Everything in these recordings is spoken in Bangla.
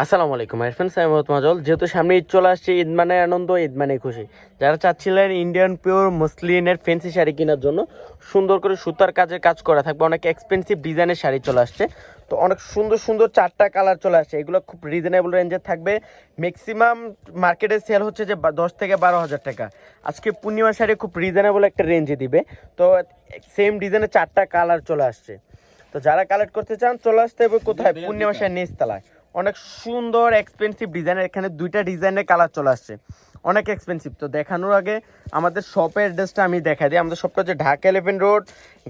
আসসালামু আলাইকুম মাই ফ্রেন্ডস, আমি মোহাম্মদ মাজল। যেহেতু সামনে ঈদ চলে আসছে, ঈদ মানে আনন্দ, ঈদ মানে খুশি। যারা চাচ্ছিলেন ইন্ডিয়ান পিওর মসলিনের ফ্যান্সি শাড়ি কেনার জন্য, সুন্দর করে সুতার কাজের কাজ করা থাকবে, অনেক এক্সপেন্সিভ ডিজাইনের শাড়ি চলে আসছে। তো অনেক সুন্দর সুন্দর 4টা কালার চলে আসছে। এগুলো খুব রিজনেবল রেঞ্জে থাকবে। ম্যাক্সিমাম মার্কেটে সেল হচ্ছে যে 10 থেকে 12 হাজার টাকা। আজকে পূর্ণিমা শাড়ি খুব রিজনেবল একটা রেঞ্জে দিবে। তো সেম ডিজাইনের 4টা কালার চলে আসছে। তো যারা কালেক্ট করতে চান চলে আসতে হবে কোথায়? পূর্ণিমা শাড়ি নিচতলায়। অনেক সুন্দর এক্সপেন্সিভ ডিজাইনের, এখানে 2টা ডিজাইনের কালার চলে আসছে, অনেক এক্সপেন্সিভ। তো দেখানোর আগে আমাদের শপের অ্যাড্রেসটা আমি দেখাই দিই। আমাদের শপটা হচ্ছে ঢাকা 11 রোড,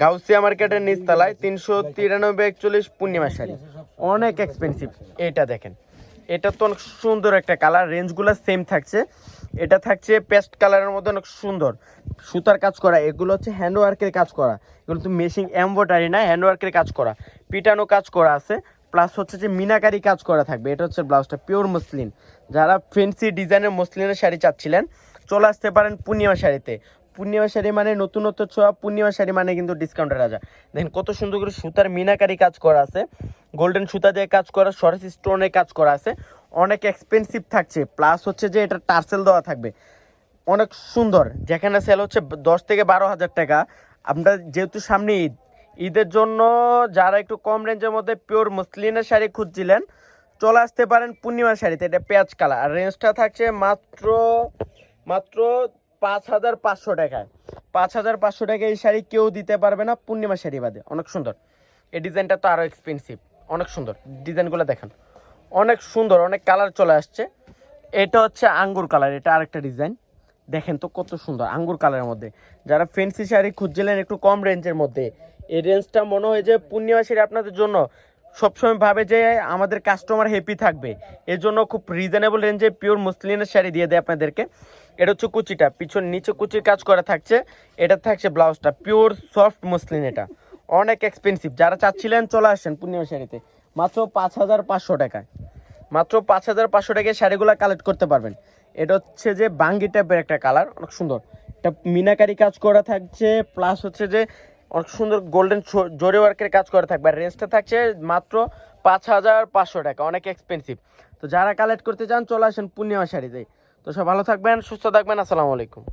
গাউসিয়া মার্কেটের নিচতলায়, 393-41 পূর্ণিমা শাড়ি। অনেক এক্সপেন্সিভ। এটা দেখেন, এটা তো অনেক সুন্দর একটা কালার, রেঞ্জগুলো সেম থাকছে। এটা থাকছে পেস্ট কালারের মধ্যে, অনেক সুন্দর সুতার কাজ করা। এগুলো হচ্ছে হ্যান্ডওয়ার্কের কাজ করা, এগুলো তো মেশিন এমব্রয়ডারি না, হ্যান্ডওয়ার্কের কাজ করা, পিটানো কাজ করা আছে। প্লাস হচ্ছে যে মিনাকারি কাজ করা থাকবে। এটা হচ্ছে ব্লাউজটা, পিওর মসলিন। যারা ফ্যান্সি ডিজাইনের মসলিনের শাড়ি চাচ্ছিলেন চলে আসতে পারেন পূর্ণিমা শাড়িতে। পূর্ণিমা শাড়ি মানে নতুনত্ব ছোঁয়া, পূর্ণিমা শাড়ি মানে কিন্তু ডিসকাউন্টের রাজা। দেখেন কত সুন্দর করে সুতার মিনাকারি কাজ করা আছে, গোল্ডেন সুতা দিয়ে কাজ করা, সরেস স্টোনের কাজ করা আছে। অনেক এক্সপেন্সিভ থাকছে। প্লাস হচ্ছে যে এটা টার্সেল দেওয়া থাকবে, অনেক সুন্দর। যেখানে সেল হচ্ছে 10 থেকে 12 হাজার টাকা। আমরা যেহেতু সামনে ঈদ, ঈদের জন্য যারা একটু কম রেঞ্জের মধ্যে পিওর মসলিনের শাড়ি খুঁজছিলেন চলে আসতে পারেন পূর্ণিমা শাড়িতে। এটা পেঁয়াজ কালার, আর রেঞ্জটা থাকছে মাত্র মাত্র 5,500 টাকায়। 5,500 টাকায় এই শাড়ি কেউ দিতে পারবে না পূর্ণিমা শাড়ি বাদে। অনেক সুন্দর। এই ডিজাইনটা তো আরও এক্সপেন্সিভ, অনেক সুন্দর। ডিজাইনগুলো দেখেন, অনেক সুন্দর, অনেক কালার চলে আসছে। এটা হচ্ছে আঙ্গুর কালার, এটা আরেকটা ডিজাইন। দেখেন তো কত সুন্দর আঙ্গুর কালারের মধ্যে। যারা ফ্যান্সি শাড়ি খুঁজছিলেন একটু কম রেঞ্জের মধ্যে, এই রেঞ্জটা মনে হয় যে পূর্ণিমা শাড়ি আপনাদের জন্য সবসময় ভাবে যে আমাদের কাস্টমার হ্যাপি থাকবে, এর জন্য খুব রিজনেবল রেঞ্জে পিওর মসলিনের শাড়ি দিয়ে দেয় আপনাদেরকে। এটা হচ্ছে কুচিটা, পিছন নিচে কুচির কাজ করা থাকছে। এটা থাকছে ব্লাউজটা, পিওর সফট মসলিন। এটা অনেক এক্সপেন্সিভ। যারা চাচ্ছিলেন চলে আসেন পূর্ণিমা শাড়িতে, মাত্র 5,500 টাকায়। মাত্র 5,500 টাকায় শাড়িগুলো কালেক্ট করতে পারবেন। এটা হচ্ছে যে বাঙ্গি টাইপের একটা কালার, অনেক সুন্দর। এটা মিনাকারি কাজ করা থাকছে, প্লাস হচ্ছে যে অনেক সুন্দর গোল্ডেন জরি ওয়ার্কের কাজ করা থাকবে। আর রেঞ্জটা থাকছে মাত্র 5,500 টাকা, অনেক এক্সপেন্সিভ। তো যারা কালেক্ট করতে চান চলে আসেন পূর্ণিমা শাড়িতে। তো সব ভালো থাকবেন, সুস্থ থাকবেন। আসসালামু আলাইকুম।